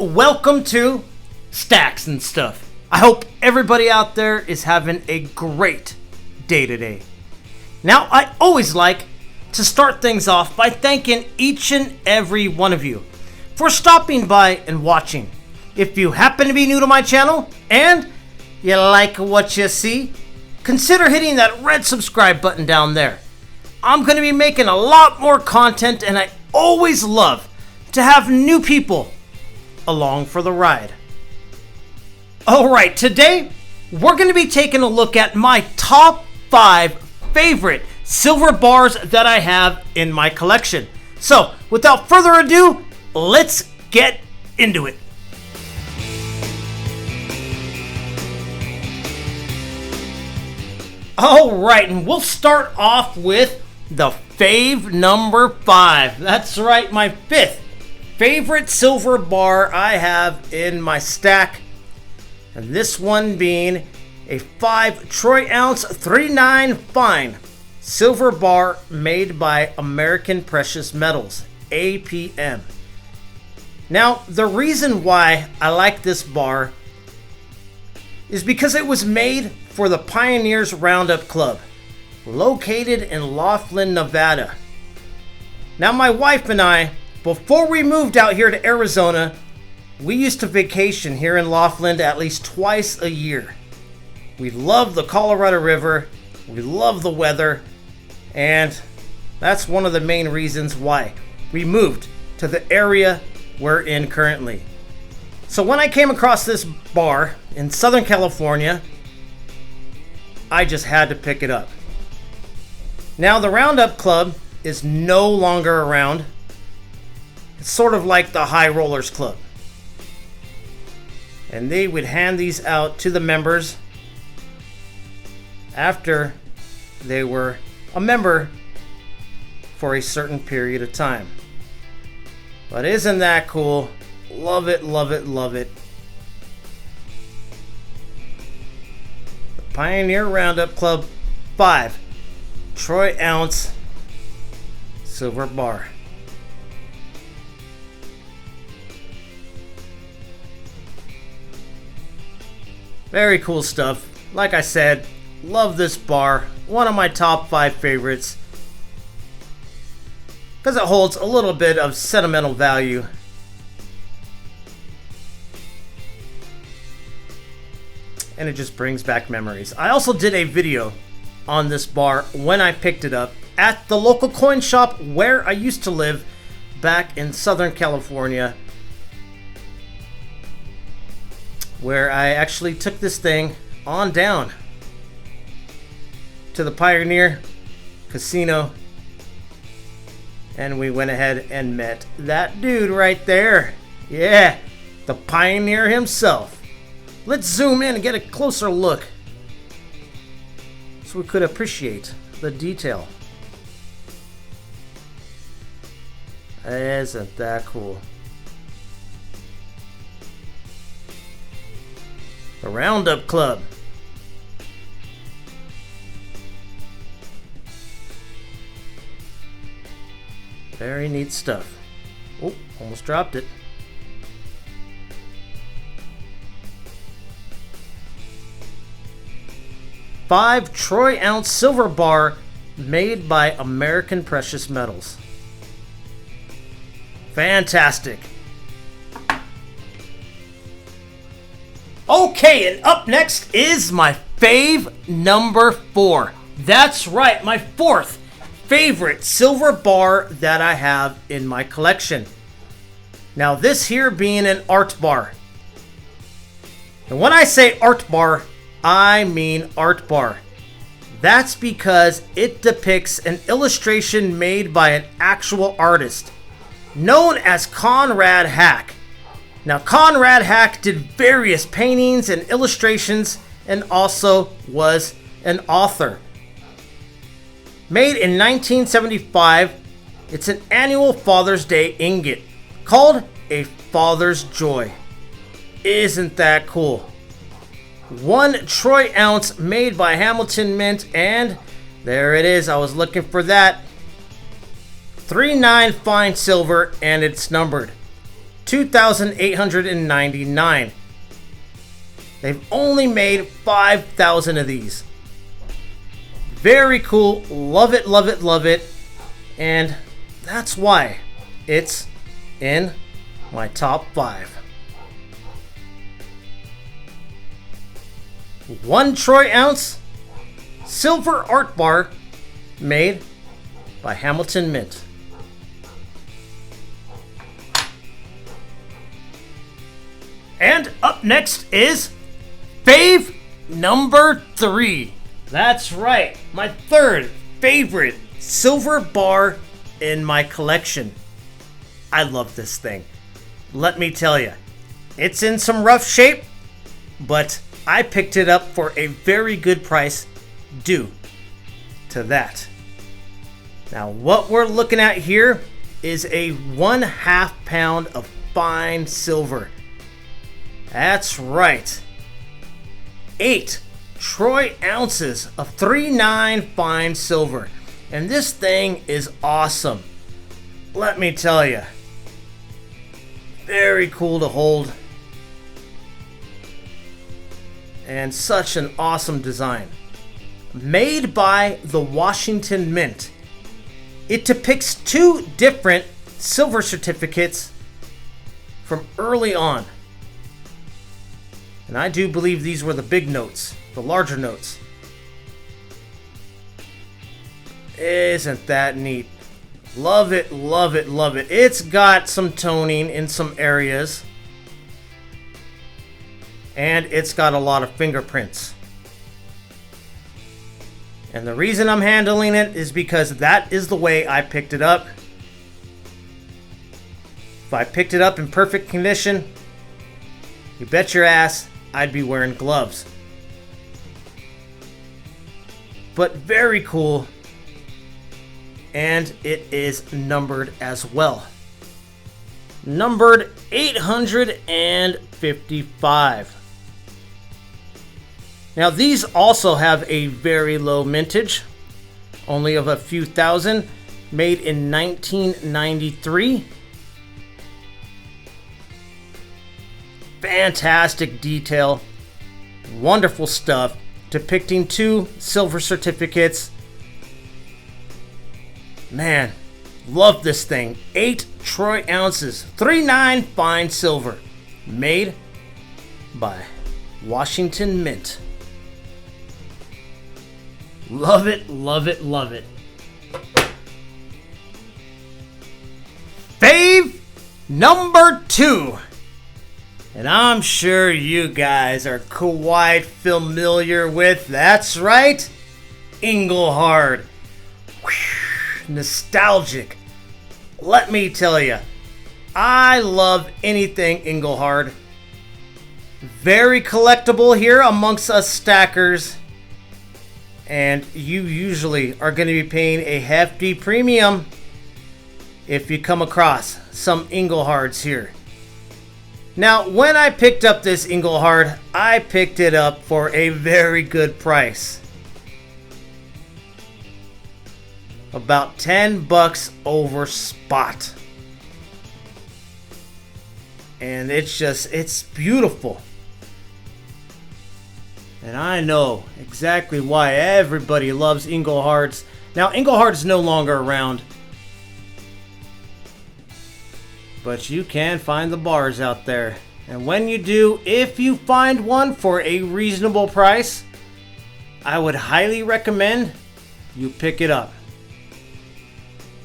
welcome to Stacks and Stuff. I hope everybody out there is having a great day today. Now, I always like to start things off by thanking each and every one of you for stopping by and watching. If you happen to be new to my channel and you like what you see, consider hitting that red subscribe button down there. I'm going to be making a lot more content, and I always love to have new people along for the ride. Alright, today we're going to be taking a look at my top 5 favorite silver bars that I have in my collection. So, without further ado, let's get into it. Alright, and we'll start off with the fave number 5. That's right, my 5th favorite silver bar I have in my stack. And this one being a 5 troy ounce 3.9 fine silver bar made by American Precious Metals, APM. Now, the reason why I like this bar is because it was made for the Pioneers Roundup Club, located in Laughlin, Nevada. Now, my wife and I, before we moved out here to Arizona, we used to vacation here in Laughlin at least twice a year. We love the Colorado River, we love the weather, and that's one of the main reasons why we moved to the area we're in currently. So when I came across this bar in Southern California, I just had to pick it up. Now, the Roundup Club is no longer around. It's sort of like the High Rollers Club. And they would hand these out to the members after they were a member for a certain period of time. But isn't that cool? Love it, love it, love it. The Pioneer Roundup Club 5 troy ounce silver bar. Very cool stuff. Like I said, love this bar. One of my top 5 favorites, because it holds a little bit of sentimental value. And it just brings back memories. I also did a video on this bar when I picked it up at the local coin shop where I used to live back in Southern California, where I actually took this thing on down to the Pioneer Casino, and we went ahead and met that dude right there. Yeah, the Pioneer himself. Let's zoom in and get a closer look so we could appreciate the detail. Isn't that cool? The Roundup Club. Very neat stuff. Oh, almost dropped it. $5 troy ounce silver bar made by American Precious Metals. Fantastic. Okay, and up next is my fave number 4. That's right, my 4th favorite silver bar that I have in my collection. Now, this here being an art bar. And when I say art bar, I mean art bar. That's because it depicts an illustration made by an actual artist known as Conrad Hack. Now, Conrad Hack did various paintings and illustrations and also was an author. Made in 1975, it's an annual Father's Day ingot called a Father's Joy. Isn't that cool? 1 troy ounce made by Hamilton Mint, and there it is. I was looking for that. 3.9 fine silver, and it's numbered $2,899. They've only made 5,000 of these. Very cool. Love it, love it, love it. And that's why it's in my top 5. 1 troy ounce silver art bar made by Hamilton Mint. And up next is fave number 3. That's right, my third favorite silver bar in my collection. I love this thing. Let me tell you, it's in some rough shape, but I picked it up for a very good price due to that. Now, what we're looking at here is a 1/2 pound of fine silver. That's right. 8 troy ounces of 3/9 fine silver. And this thing is awesome. Let me tell you. Very cool to hold. And such an awesome design. Made by the Washington Mint. It depicts 2 different silver certificates from early on. And I do believe these were the big notes, the larger notes. Isn't that neat? Love it, love it, love it. It's got some toning in some areas. And it's got a lot of fingerprints. And the reason I'm handling it is because that is the way I picked it up. If I picked it up in perfect condition, you bet your ass I'd be wearing gloves. But very cool. And it is numbered as well. Numbered 855. Now these also have a very low mintage, only of a few thousand, made in 1993. Fantastic detail, wonderful stuff, depicting 2 silver certificates. Man, love this thing. 8 troy ounces, 3/9 fine silver, made by Washington Mint. Love it, love it, love it. Fave number 2. And I'm sure you guys are quite familiar with, that's right, Engelhard. Whew, nostalgic. Let me tell you, I love anything Engelhard. Very collectible here amongst us stackers. And you usually are going to be paying a hefty premium if you come across some Engelhards here. Now, when I picked up this Engelhard, I picked it up for a very good price. About $10 over spot. And it's beautiful. And I know exactly why everybody loves Engelhards. Now, Engelhard's no longer around. But you can find the bars out there. And when you do, if you find one for a reasonable price, I would highly recommend you pick it up.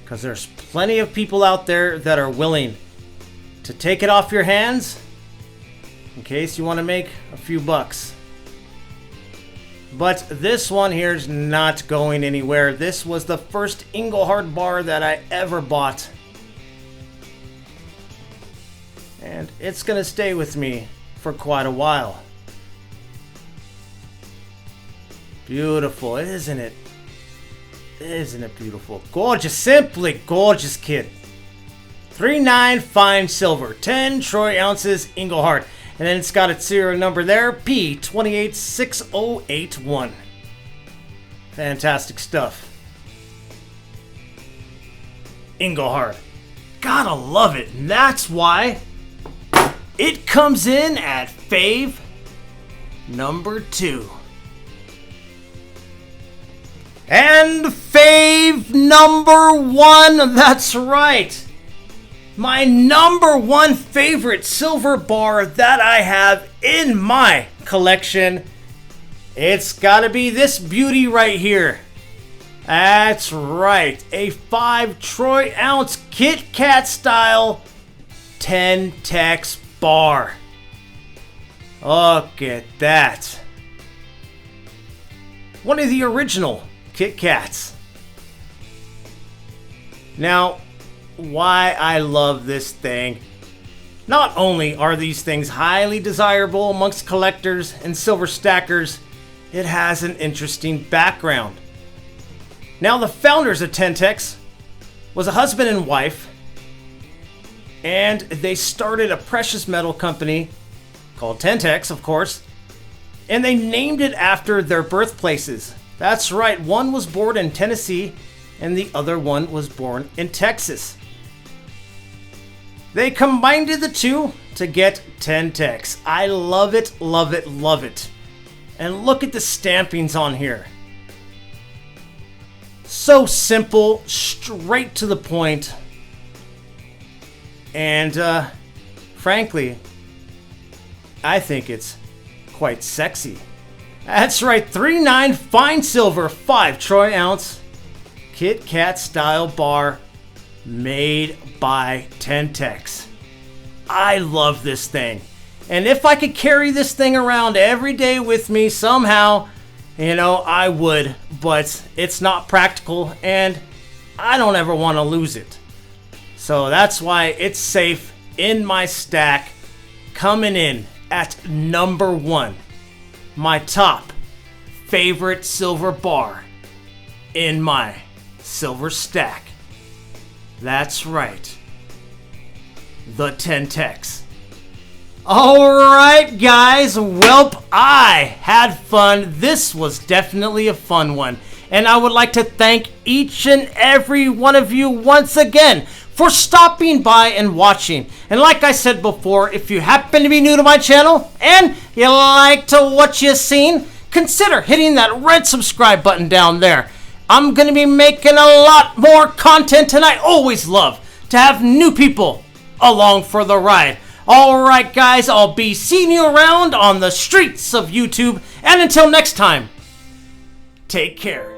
Because there's plenty of people out there that are willing to take it off your hands in case you want to make a few bucks. But this one here is not going anywhere. This was the first Engelhard bar that I ever bought. And it's going to stay with me for quite a while. Beautiful, isn't it? Isn't it beautiful? Gorgeous, simply gorgeous kid. 3/9 fine silver, 10 troy ounces Engelhard. And then it's got its serial number there, P286081. Fantastic stuff. Engelhard. Gotta love it. And that's why It comes in at fave number 2. And fave number 1, that's right. My number 1 favorite silver bar that I have in my collection, it's gotta be this beauty right here. That's right, a 5 troy ounce Kit Kat style Ten-Tex bar. Look at that. One of the original Kit Kats. Now, why I love this thing. Not only are these things highly desirable amongst collectors and silver stackers, it has an interesting background. Now, the founders of Ten-Tex was a husband and wife, and they started a precious metal company called Ten-Tex, of course, and they named it after their birthplaces. That's right, one was born in Tennessee and the other one was born in Texas. They combined the two to get Ten-Tex. I love it, love it, love it. And look at the stampings on here. So simple, straight to the point. And frankly, I think it's quite sexy. That's right, 3/9 fine silver, 5 troy ounce Kit Kat style bar made by Ten-Tex. I love this thing. And if I could carry this thing around every day with me somehow, I would, but it's not practical and I don't ever want to lose it. So that's why it's safe in my stack, coming in at number 1. My top favorite silver bar in my silver stack. That's right, the Ten-Tex. Alright guys, welp, I had fun. This was definitely a fun one. And I would like to thank each and every one of you once again for stopping by and watching. And like I said before, if you happen to be new to my channel and you like to what you've seen, consider hitting that red subscribe button down there. I'm going to be making a lot more content and I always love to have new people along for the ride. Alright guys, I'll be seeing you around on the streets of YouTube. And until next time, take care.